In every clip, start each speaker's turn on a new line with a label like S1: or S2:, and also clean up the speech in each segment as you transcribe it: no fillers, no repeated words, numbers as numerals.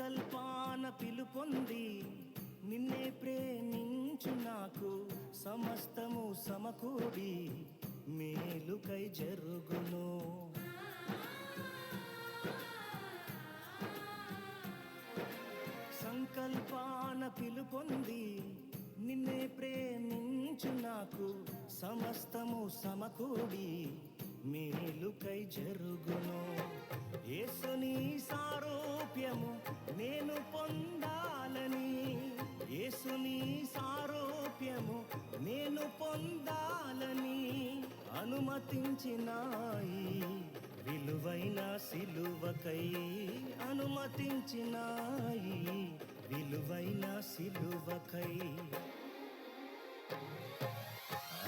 S1: సంకల్పాన పిలుపొంది నిన్నే ప్రేమించు నాకు సమస్తము సమకూడి మేలుకై జరుగును. సంకల్పాన పిలుపొంది నిన్నే ప్రేమించు నాకు సమస్తము సమకూడి మేలుకై జరుగును. యేసుని సారూప్యము నేను పొందాలని, యేసుని సారూప్యము నేను పొందాలని అనుమతించినాయి విలువైన సిలువకై, అనుమతించినాయి విలువైన సిలువకై.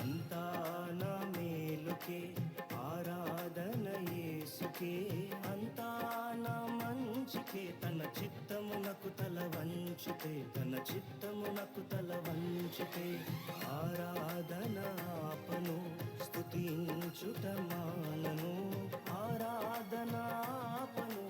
S1: అంతా నా మేలుకే ఆరాధన యేసుకే, అంతా నా మంచికే తన చిత్తమునకు తల వంచితే, తన చిత్తమునకు తల వంచితే ఆరాధన ఆపను స్తుతించుట మానను, ఆరాధన ఆపను